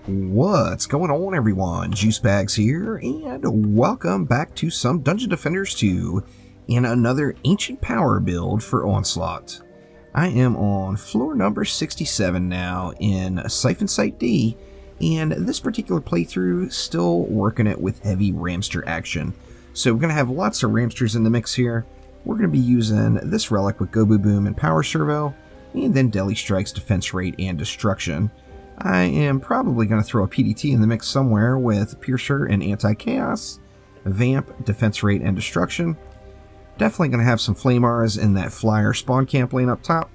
What's going on, everyone? Juicebags here, and welcome back to some Dungeon Defenders 2 in another Ancient Power build for Onslaught. I am on floor number 67 now in Siphon Site D, and this particular playthrough still working it with heavy Ramster action. So we're going to have lots of Ramsters in the mix here. We're going to be using this relic with Go Boo Boom and Power Servo, and then Deadly Strike's defense rate and destruction. I am probably going to throw a PDT in the mix somewhere with Piercer and Anti-Chaos, Vamp, Defense Rate, and Destruction. Definitely going to have some Flamars in that Flyer spawn camp lane up top.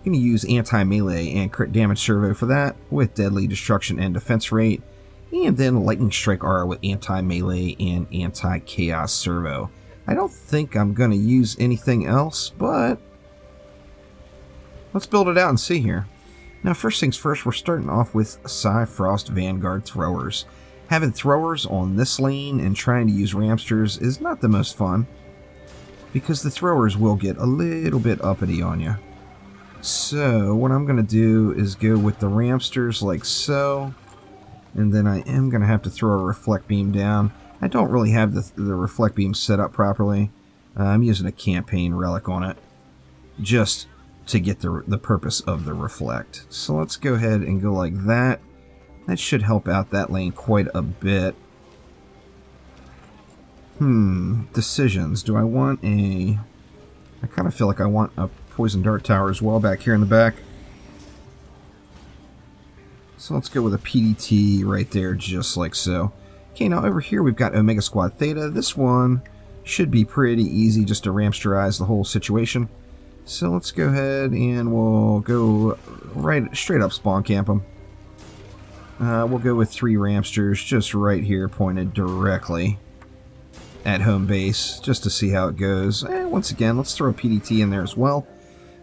Going to use Anti-Melee and Crit Damage Servo for that, with Deadly Destruction and Defense Rate, and then Lightning Strike Aura with Anti-Melee and Anti-Chaos Servo. I don't think I'm going to use anything else, but let's build it out and see here. Now, first things first, we're starting off with Frost Vanguard Throwers. Having throwers on this lane and trying to use Ramsters is not the most fun, because the throwers will get a little bit uppity on you. So, what I'm going to do is go with the Ramsters like so, and then I am going to have to throw a Reflect Beam down. I don't really have the Reflect Beam set up properly. I'm using a Campaign Relic on it, just to get the purpose of the reflect. So let's go ahead and go like that. That should help out that lane quite a bit. Decisions. Do I want a... I kind of feel like I want a Poison Dart Tower as well back here in the back. So let's go with a PDT right there, just like so. Okay, now over here we've got Omega Squad Theta. This one should be pretty easy just to Ramsterize the whole situation. So let's go ahead and we'll go right straight up spawn camp them. We'll go with 3 Ramsters just right here pointed directly at home base just to see how it goes. And once again, let's throw a PDT in there as well.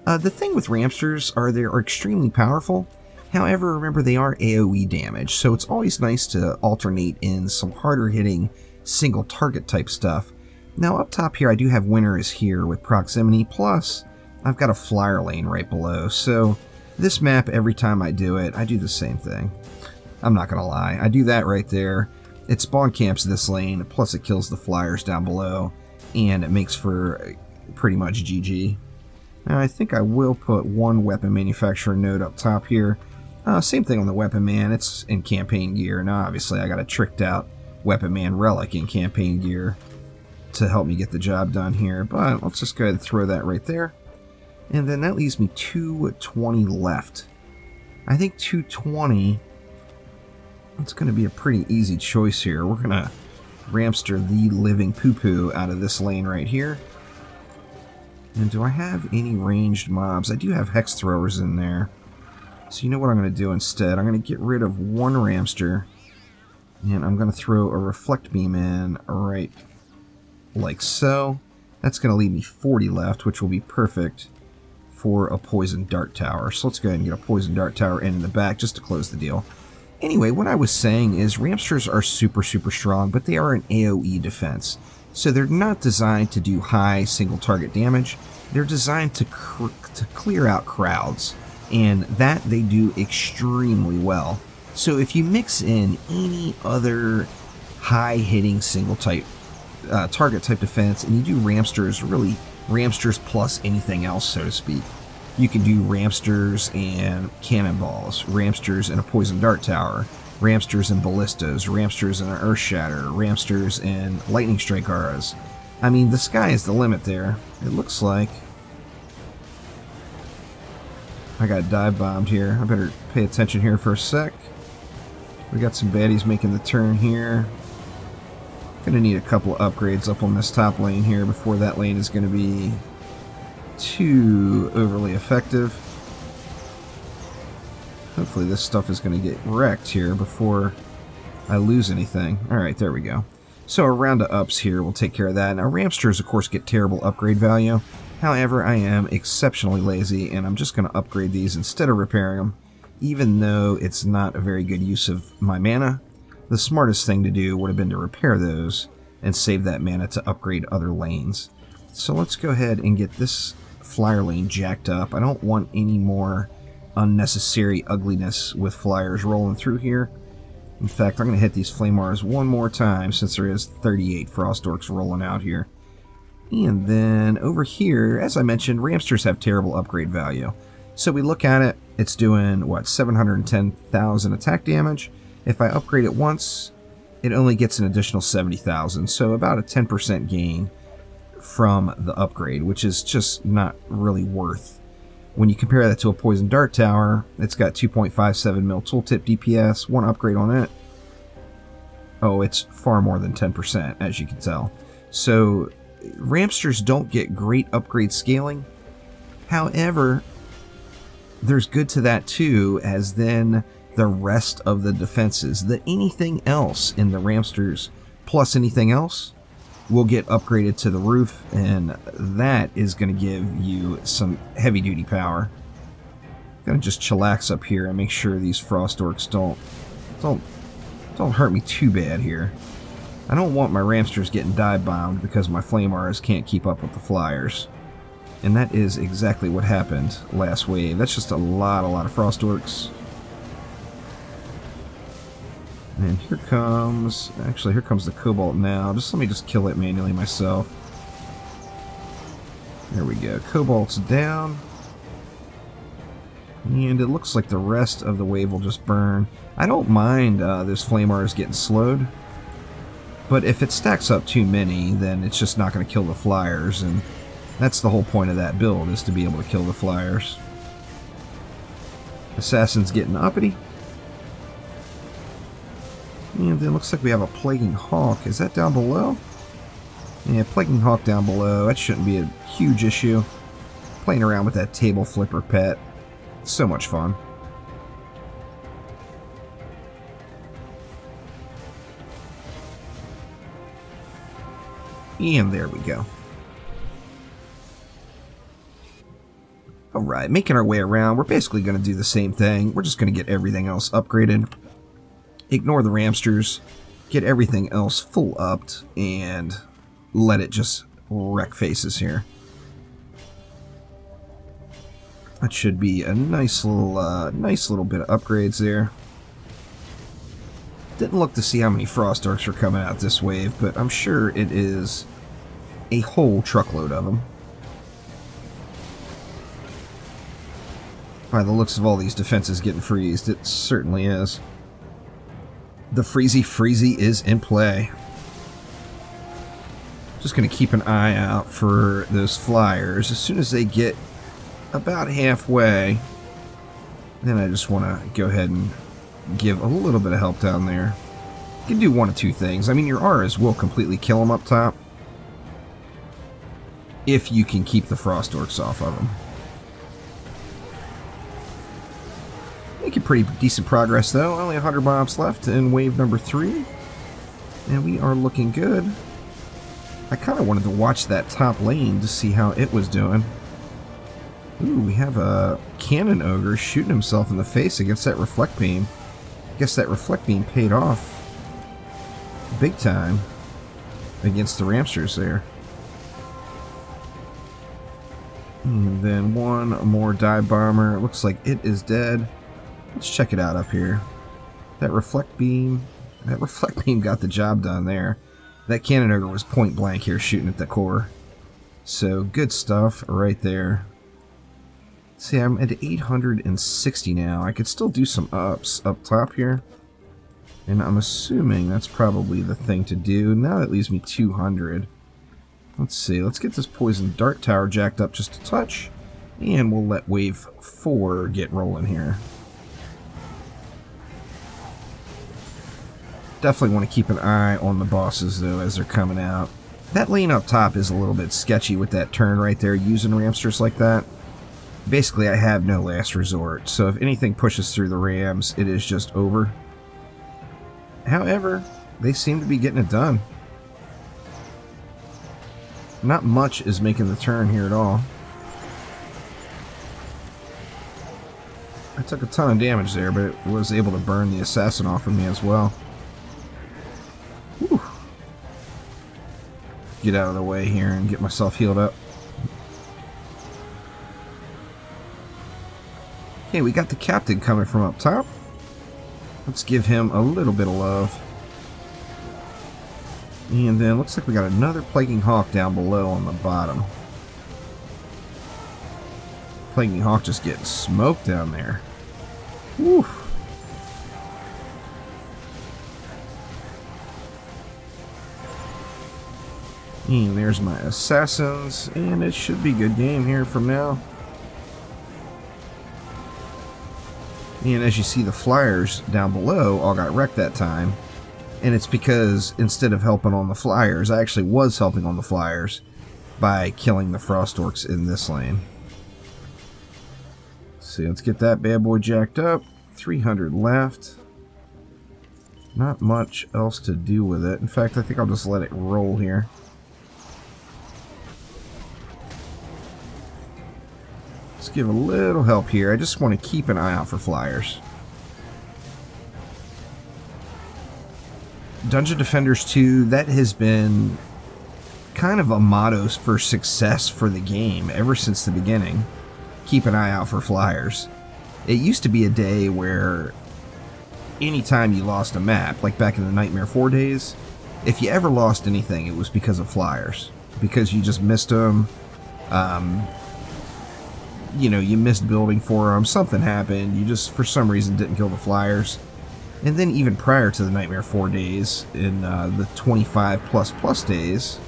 The thing with Ramsters are they are extremely powerful. However, remember they are AoE damage, so it's always nice to alternate in some harder hitting single target type stuff. Now up top here I do have Winter is here with proximity, plus I've got a flyer lane right below, so this map, every time I do it, I do the same thing. I'm not going to lie. I do that right there. It spawn camps this lane, plus it kills the flyers down below, and it makes for pretty much GG. Now, I think I will put one weapon manufacturer node up top here. Same thing on the Weapon Man. It's in campaign gear. Now, obviously, I got a tricked out Weapon Man relic in campaign gear to help me get the job done here, but let's just go ahead and throw that right there. And then that leaves me 220 left. I think 220, it's going to be a pretty easy choice here. We're going to Ramster the living poo-poo out of this lane right here. And do I have any ranged mobs? I do have Hex Throwers in there. So you know what I'm going to do instead? I'm going to get rid of one Ramster, and I'm going to throw a Reflect Beam in right like so. That's going to leave me 40 left, which will be perfect for a Poison Dart Tower. So let's go ahead and get a Poison Dart Tower in the back just to close the deal. Anyway, what I was saying is Ramsters are super strong, but they are an AoE defense. So they're not designed to do high single target damage. They're designed to clear out crowds, and that they do extremely well. So if you mix in any other high hitting single type target type defense, and you do Ramsters, really Ramsters plus anything else, so to speak. You can do Ramsters and Cannonballs, Ramsters and a Poison Dart Tower, Ramsters and Ballistas, Ramsters and an Earth Shatter, Ramsters and Lightning Strike Auras. I mean, the sky is the limit there. It looks like I got dive bombed here. I better pay attention here for a sec. We got some baddies making the turn here. Gonna need a couple of upgrades up on this top lane here before that lane is gonna be too overly effective. Hopefully this stuff is gonna get wrecked here before I lose anything. Alright, there we go. So a round of ups here will take care of that. Now Ramsters of course get terrible upgrade value. However, I am exceptionally lazy and I'm just gonna upgrade these instead of repairing them. Even though it's not a very good use of my mana, the smartest thing to do would have been to repair those and save that mana to upgrade other lanes. So let's go ahead and get this flyer lane jacked up. I don't want any more unnecessary ugliness with flyers rolling through here. In fact, I'm going to hit these Flamars one more time since there is 38 Frost Orcs rolling out here. And then over here, as I mentioned, Ramsters have terrible upgrade value. So we look at it, it's doing, what, 710,000 attack damage. If I upgrade it once, it only gets an additional 70,000. So about a 10% gain from the upgrade, which is just not really worth. When you compare that to a Poison Dart Tower, it's got 2.57 mil tooltip DPS, one upgrade on it. Oh, it's far more than 10%, as you can tell. So, Ramsters don't get great upgrade scaling. However, there's good to that too, as then the rest of the defenses, anything else in the Ramsters plus anything else, will get upgraded to the roof, and that is going to give you some heavy duty power. Gonna just chillax up here and make sure these Frost Orcs don't hurt me too bad here. I don't want my Ramsters getting dive bombed because my Flamars can't keep up with the Flyers. And that is exactly what happened last wave. That's just a lot of Frost Orcs. And here comes the Cobalt now. Let me just kill it manually myself. There we go. Cobalt's down. And it looks like the rest of the wave will just burn. I don't mind those Flamars getting slowed. But if it stacks up too many, then it's just not going to kill the Flyers. And that's the whole point of that build, is to be able to kill the Flyers. Assassin's getting uppity. And it looks like we have a Plaguing Hawk. Is that down below? Yeah, Plaguing Hawk down below. That shouldn't be a huge issue. Playing around with that table flipper pet. It's so much fun. And there we go. Alright, making our way around. We're basically going to do the same thing. We're just going to get everything else upgraded. Ignore the Ramsters, get everything else full upped, and let it just wreck faces here. That should be a nice little bit of upgrades there. Didn't look to see how many Frost Orcs were coming out this wave, but I'm sure it is a whole truckload of them. By the looks of all these defenses getting freezed, it certainly is. The Freezy is in play. Just going to keep an eye out for those Flyers. As soon as they get about halfway, then I just want to go ahead and give a little bit of help down there. You can do one of two things. I mean, your Auras will completely kill them up top, if you can keep the Frost Orcs off of them. Making pretty decent progress though. Only 100 mobs left in wave number 3. And we are looking good. I kind of wanted to watch that top lane to see how it was doing. Ooh, we have a Cannon Ogre shooting himself in the face against that Reflect Beam. I guess that Reflect Beam paid off big time against the Ramsters there. And then one more Dive Bomber. It looks like it is dead. Let's check it out up here. That Reflect Beam got the job done there. That Cannon Ogre was point blank here shooting at the core. So good stuff right there. See, I'm at 860 now. I could still do some ups up top here. And I'm assuming that's probably the thing to do. Now that leaves me 200. Let's see. Let's get this Poison Dart Tower jacked up just a touch. And we'll let wave 4 get rolling here. Definitely want to keep an eye on the bosses, though, as they're coming out. That lane up top is a little bit sketchy with that turn right there, using Ramsters like that. Basically, I have no last resort, so if anything pushes through the Rams, it is just over. However, they seem to be getting it done. Not much is making the turn here at all. I took a ton of damage there, but it was able to burn the assassin off of me as well. Whew. Get out of the way here and get myself healed up. Okay, we got the captain coming from up top. Let's give him a little bit of love. And then looks like we got another Plaguing Hawk down below on the bottom. Plaguing Hawk just getting smoked down there. Whew. And there's my assassins, and it should be a good game here from now. And as you see, the flyers down below all got wrecked that time. And it's because instead of helping on the flyers, I actually was helping on the flyers by killing the frost orcs in this lane. See, let's get that bad boy jacked up. 300 left. Not much else to do with it. In fact, I think I'll just let it roll here. Let's give a little help here. I just want to keep an eye out for flyers. Dungeon Defenders 2, that has been kind of a motto for success for the game ever since the beginning. Keep an eye out for flyers. It used to be a day where anytime you lost a map, like back in the Nightmare 4 days, if you ever lost anything, it was because of flyers. Because you just missed them. You know, you missed building for them, something happened, you just for some reason didn't kill the flyers. And then even prior to the Nightmare 4 days, in the 25++ days,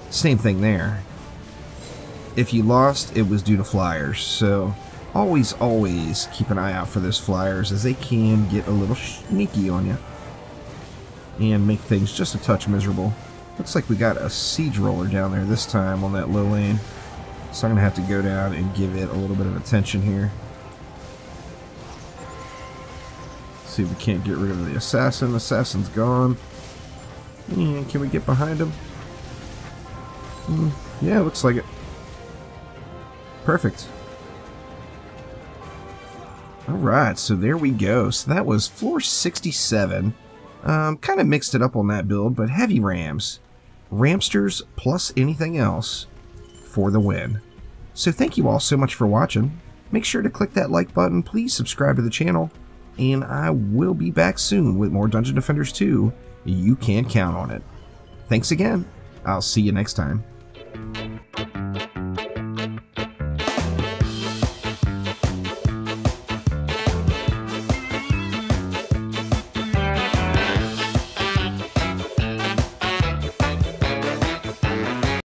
same thing there. If you lost, it was due to flyers, so always keep an eye out for those flyers, as they can get a little sneaky on you and make things just a touch miserable. Looks like we got a siege roller down there this time on that low lane. So I'm going to have to go down and give it a little bit of attention here. See if we can't get rid of the assassin. Assassin's gone. And can we get behind him? Yeah, looks like it. Perfect. Alright, so there we go. So that was floor 67. Kind of mixed it up on that build, but heavy rams. Ramsters plus anything else for the win. So thank you all so much for watching. Make sure to click that like button, please subscribe to the channel, and I will be back soon with more Dungeon Defenders 2. You can count on it. Thanks again. I'll see you next time.